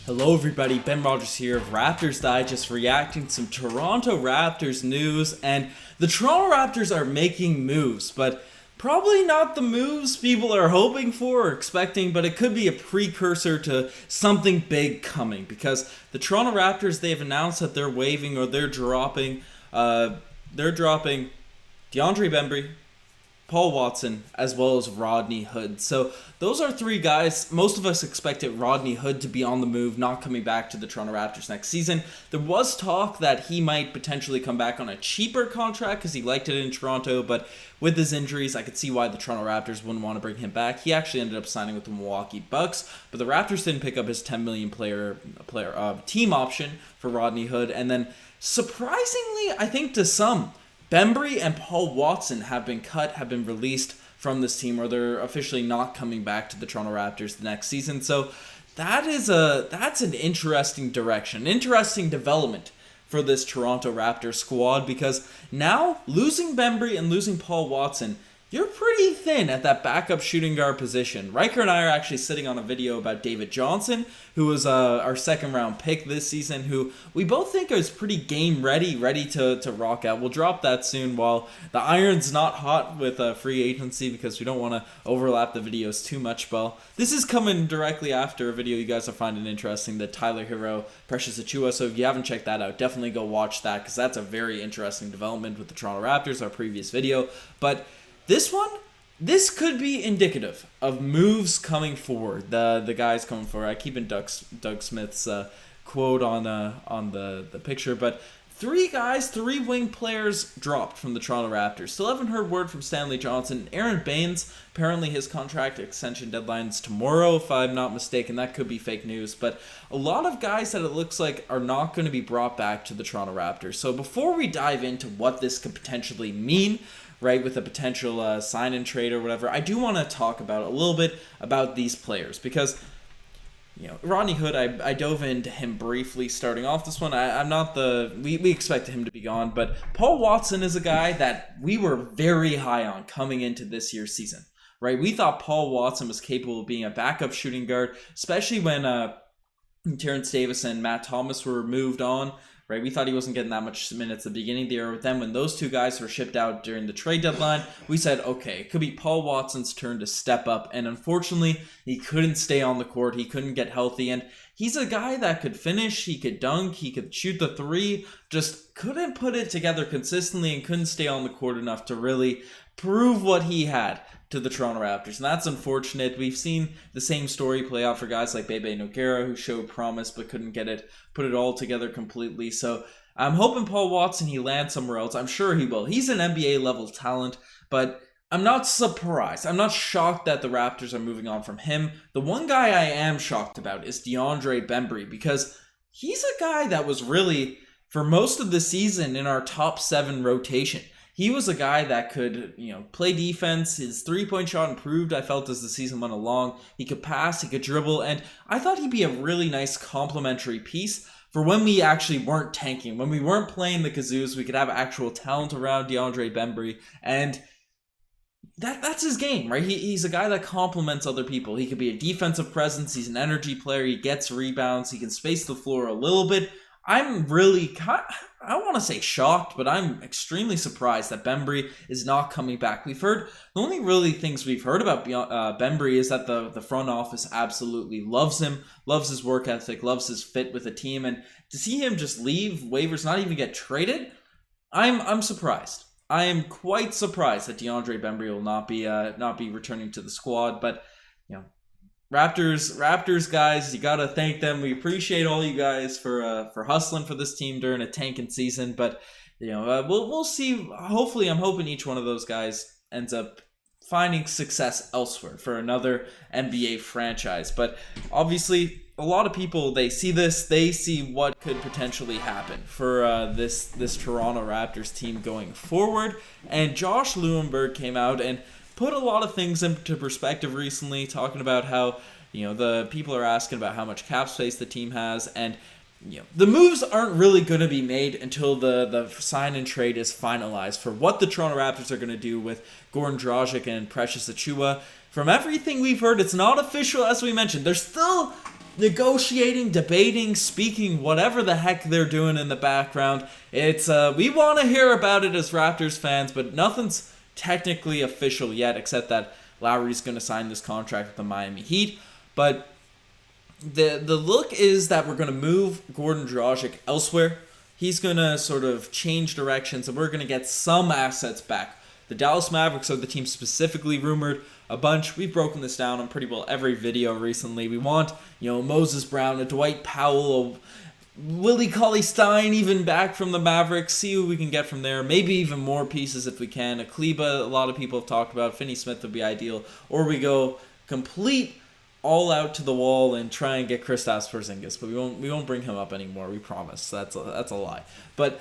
Hello everybody, Ben Rogers here of Raptors Digest reacting to some Toronto Raptors news, and the Toronto Raptors are making moves, but probably not the moves people are hoping for or expecting, but it could be a precursor to something big coming, because the Toronto Raptors, they've announced that they're waiving or they're dropping DeAndre Bembry, Paul Watson, as well as Rodney Hood. So those are three guys. Most of us expected Rodney Hood to be on the move, not coming back to the Toronto Raptors next season. There was talk that he might potentially come back on a cheaper contract because he liked it in Toronto, but with his injuries, I could see why the Toronto Raptors wouldn't want to bring him back. He actually ended up signing with the Milwaukee Bucks, but the Raptors didn't pick up his $10 million team option for Rodney Hood. And then, surprisingly, I think to some, Bembry and Paul Watson have been released from this team, or they're officially not coming back to the Toronto Raptors the next season. So that's an interesting direction, interesting development for this Toronto Raptors squad, because now losing Bembry and losing Paul Watson, you're pretty thin at that backup shooting guard position. Riker and I are actually sitting on a video about David Johnson, who was our second round pick this season, who we both think is pretty game ready to rock out. We'll drop that soon while the iron's not hot with free agency, because we don't want to overlap the videos too much. Well, this is coming directly after a video you guys will find it interesting, the Tyler Hero, Precious Achiuwa. So if you haven't checked that out, definitely go watch that, because that's a very interesting development with the Toronto Raptors, our previous video. But this could be indicative of moves coming forward. The guys coming forward. I keep in Doug Smith's quote on the picture, but three wing players dropped from the Toronto Raptors. Still haven't heard word from Stanley Johnson. Aaron Baines, apparently his contract extension deadline's tomorrow, if I'm not mistaken. That could be fake news, but a lot of guys that it looks like are not going to be brought back to the Toronto Raptors. So before we dive into what this could potentially mean, right, with a potential sign and trade or whatever, I do want to talk about a little bit about these players, because Rodney Hood, I dove into him briefly starting off this one. We expected him to be gone, but Paul Watson is a guy that we were very high on coming into this year's season, right? We thought Paul Watson was capable of being a backup shooting guard, especially when Terrence Davis and Matt Thomas were moved on. Right, we thought he wasn't getting that much minutes at the beginning of the year. But then when those two guys were shipped out during the trade deadline, we said, okay, it could be Paul Watson's turn to step up. And unfortunately, he couldn't stay on the court. He couldn't get healthy. And he's a guy that could finish, he could dunk, he could shoot the three, just couldn't put it together consistently and couldn't stay on the court enough to really prove what he had to the Toronto Raptors. And that's unfortunate. We've seen the same story play out for guys like Bebe Nogueira, who showed promise but couldn't put it all together completely. So I'm hoping Paul Watson, he lands somewhere else. I'm sure he will. He's an NBA level talent, but I'm not surprised. I'm not shocked that the Raptors are moving on from him. The one guy I am shocked about is DeAndre Bembry, because he's a guy that was really, for most of the season, in our top 7 rotation. He was a guy that could, play defense. His three-point shot improved, I felt, as the season went along. He could pass, he could dribble, and I thought he'd be a really nice complementary piece for when we actually weren't tanking. When we weren't playing the kazoos, we could have actual talent around DeAndre Bembry, and that's his game, right? He's a guy that complements other people. He could be a defensive presence. He's an energy player. He gets rebounds. He can space the floor a little bit. I'm really, I don't want to say shocked, but I'm extremely surprised that Bembry is not coming back. The only really things we've heard about Bembry is that the front office absolutely loves him, loves his work ethic, loves his fit with the team, and to see him just leave waivers, not even get traded, I'm surprised. I am quite surprised that DeAndre Bembry will not be returning to the squad, but Raptors guys, you gotta thank them. We appreciate all you guys for hustling for this team during a tanking season. But we'll see. Hopefully, I'm hoping each one of those guys ends up finding success elsewhere for another NBA franchise. But obviously, a lot of people, they see this, they see what could potentially happen for this Toronto Raptors team going forward. And Josh Lewenberg came out and put a lot of things into perspective recently, talking about how the people are asking about how much cap space the team has, and the moves aren't really going to be made until the sign and trade is finalized for what the Toronto Raptors are going to do with Goran Dragic and Precious Achiuwa. From everything we've heard, it's not official, as we mentioned. There's still negotiating, debating, speaking, whatever the heck they're doing in the background. It's we want to hear about it as Raptors fans, but nothing's technically official yet, except that Lowry's going to sign this contract with the Miami Heat. But the look is that we're going to move Goran Dragic elsewhere. He's going to sort of change directions, and we're going to get some assets back. The Dallas Mavericks are the team specifically rumored a bunch. We've broken this down on pretty well every video recently. We want, Moses Brown, a Dwight Powell, a Willie Cauley-Stein even back from the Mavericks. See who we can get from there. Maybe even more pieces if we can. A Kleba, a lot of people have talked about. Finney-Smith would be ideal. Or we go complete all out to the wall and try and get Kristaps Porzingis, but we won't bring him up anymore. We promise. That's a lie. But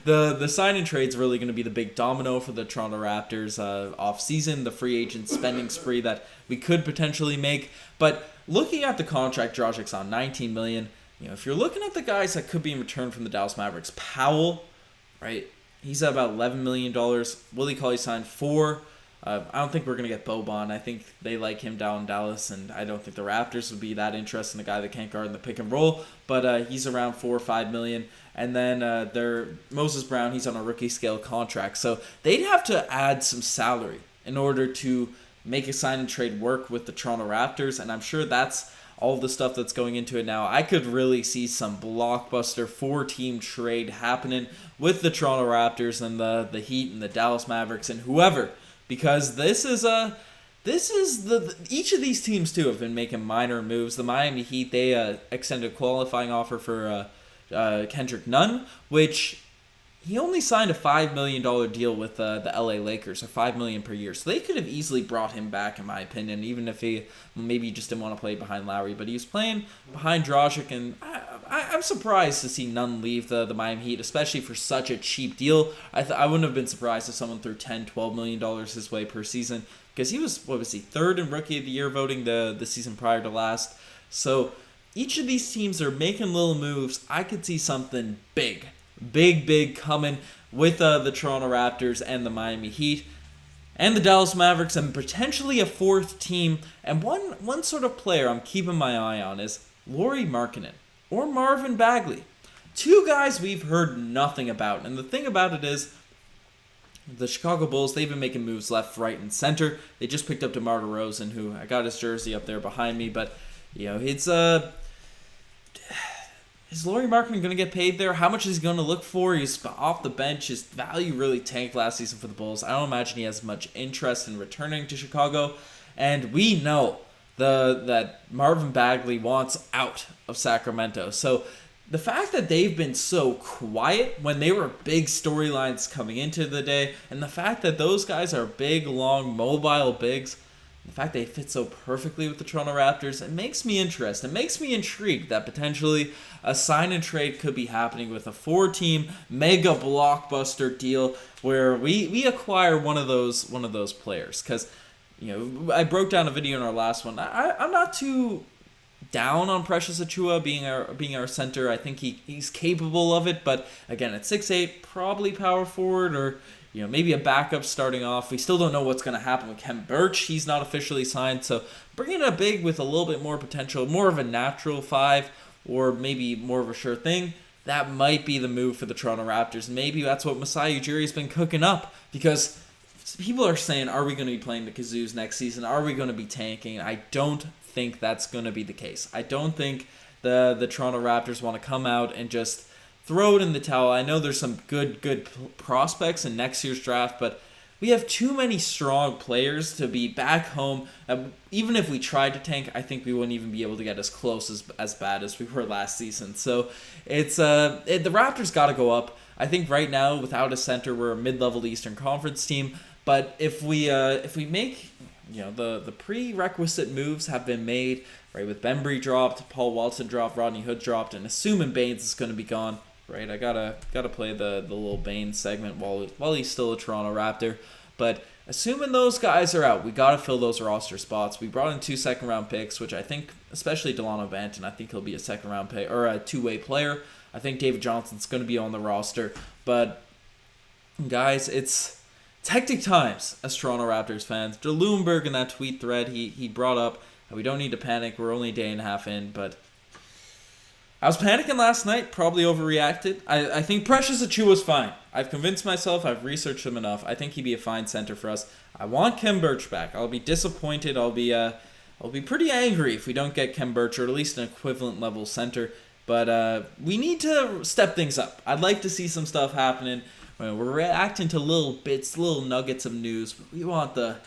the sign and trade's really going to be the big domino for the Toronto Raptors off season, the free agent spending spree that we could potentially make. But looking at the contract Dragic's on, $19 million. If you're looking at the guys that could be in return from the Dallas Mavericks, Powell, right? He's at about $11 million. Willie Cauley-Stein, $4 million. I don't think we're going to get Boban. I think they like him down in Dallas, and I don't think the Raptors would be that interested in a guy that can't guard in the pick and roll, but he's around $4 or $5 million. And then Moses Brown, he's on a rookie scale contract. So they'd have to add some salary in order to make a sign and trade work with the Toronto Raptors, and I'm sure that's all the stuff that's going into it now. I could really see some blockbuster 4-team trade happening with the Toronto Raptors and the Heat and the Dallas Mavericks and whoever. Because each of these teams too have been making minor moves. The Miami Heat, they extended a qualifying offer for Kendrick Nunn, which he only signed a $5 million deal with the LA Lakers, or $5 million per year. So they could have easily brought him back, in my opinion, even if he maybe just didn't want to play behind Lowry. But he was playing behind Dragic, and I'm surprised to see Nunn leave the Miami Heat, especially for such a cheap deal. I wouldn't have been surprised if someone threw $10, $12 million his way per season, because he was, third in Rookie of the Year voting the season prior to last. So each of these teams are making little moves. I could see something big coming with the Toronto Raptors and the Miami Heat and the Dallas Mavericks, and potentially a fourth team. And one sort of player I'm keeping my eye on is Lauri Markkanen or Marvin Bagley. Two guys we've heard nothing about. And the thing about it is, the Chicago Bulls, they've been making moves left, right, and center. They just picked up DeMar DeRozan, who I got his jersey up there behind me, but it's is Lauri Markkanen going to get paid there? How much is he going to look for? He's off the bench. His value really tanked last season for the Bulls. I don't imagine he has much interest in returning to Chicago. And we know that Marvin Bagley wants out of Sacramento. So the fact that they've been so quiet when they were big storylines coming into the day, and the fact that those guys are big, long, mobile bigs, the fact they fit so perfectly with the Toronto Raptors, it makes me interested. It makes me intrigued that potentially a sign and trade could be happening with a 4-team mega blockbuster deal where we acquire one of those players. Because I broke down a video in our last one. I'm not too down on Precious Achiuwa being our center. I think he's capable of it, but again, at 6'8", probably power forward or maybe a backup starting off. We still don't know what's going to happen with Khem Birch. He's not officially signed. So bringing a big with a little bit more potential, more of a natural 5, or maybe more of a sure thing, that might be the move for the Toronto Raptors. Maybe that's what Masai Ujiri's been cooking up, because people are saying, are we going to be playing the Kazoos next season? Are we going to be tanking? I don't think that's going to be the case. I don't think the Toronto Raptors want to come out and just throw it in the towel. I know there's some good prospects in next year's draft, but we have too many strong players to be back home. Even if we tried to tank, I think we wouldn't even be able to get as close as bad as we were last season. So it's the Raptors got to go up. I think right now, without a center, we're a mid-level Eastern Conference team. But if we make the prerequisite moves have been made, right? With Bembry dropped, Paul Walton dropped, Rodney Hood dropped, and assuming Baines is going to be gone. Right, I gotta play the little Bane segment while he's still a Toronto Raptor. But assuming those guys are out, we gotta fill those roster spots. We brought in 2 second-round picks, which I think, especially Delano Banton, I think he'll be a second-round pick or a two-way player. I think David Johnson's gonna be on the roster. But guys, it's hectic times as Toronto Raptors fans. Drew Luenberg in that tweet thread, he brought up We don't need to panic. We're only a day and a half in, but I was panicking last night, probably overreacted. I think Precious Achiuwa's fine. I've convinced myself, I've researched him enough. I think he'd be a fine center for us. I want Khem Birch back. I'll be disappointed. I'll be pretty angry if we don't get Khem Birch, or at least an equivalent level center. But we need to step things up. I'd like to see some stuff happening. We're reacting to little bits, little nuggets of news. We want to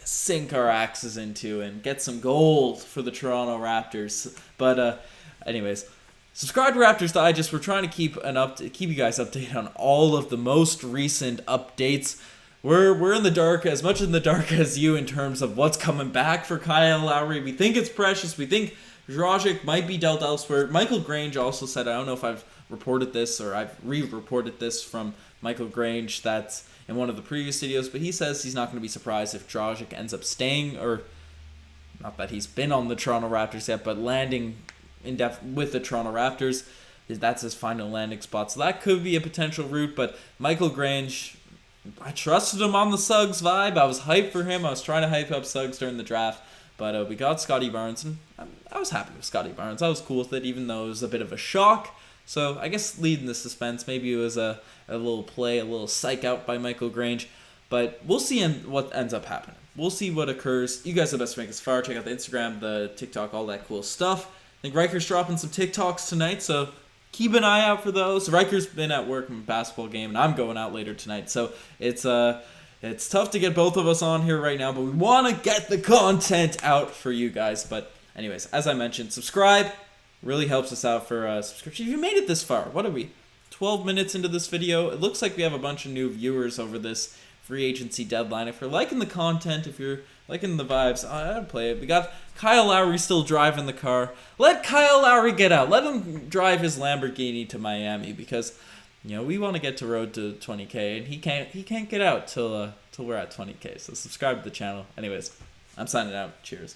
sink our axes into and get some gold for the Toronto Raptors. But anyways, subscribe to Raptors Digest. We're trying to keep you guys updated on all of the most recent updates. We're in the dark, as much in the dark as you, in terms of what's coming back for Kyle Lowry. We think it's Precious. We think Dragic might be dealt elsewhere. Michael Grange also said, I don't know if I've reported this or I've re-reported this from Michael Grange, that's in one of the previous videos, but he says he's not going to be surprised if Dragic ends up staying, or not that he's been on the Toronto Raptors yet, but landing with the Toronto Raptors. That's his final landing spot. So that could be a potential route, but Michael Grange, I trusted him on the Suggs vibe. I was hyped for him. I was trying to hype up Suggs during the draft. But we got Scotty Barnes, and I was happy with Scotty Barnes. I was cool with it, even though it was a bit of a shock. So I guess leading the suspense, maybe it was a little play, a little psych out by Michael Grange. But we'll see what ends up happening. We'll see what occurs. You guys are the best to make us far. Check out the Instagram, the TikTok, all that cool stuff. I think Riker's dropping some TikToks tonight, so keep an eye out for those. Riker's been at work in a basketball game, and I'm going out later tonight. So it's tough to get both of us on here right now, but we want to get the content out for you guys. But anyways, as I mentioned, subscribe. Really helps us out for subscription. If you made it this far, what are we? 12 minutes into this video. It looks like we have a bunch of new viewers over this free agency deadline. If you're liking the content, if you're liking the vibes, I'd play it. We got Kyle Lowry still driving the car. Let Kyle Lowry get out. Let him drive his Lamborghini to Miami, because we want to get to road to 20K, and he can't get out till we're at 20K. So subscribe to the channel. Anyways, I'm signing out. Cheers.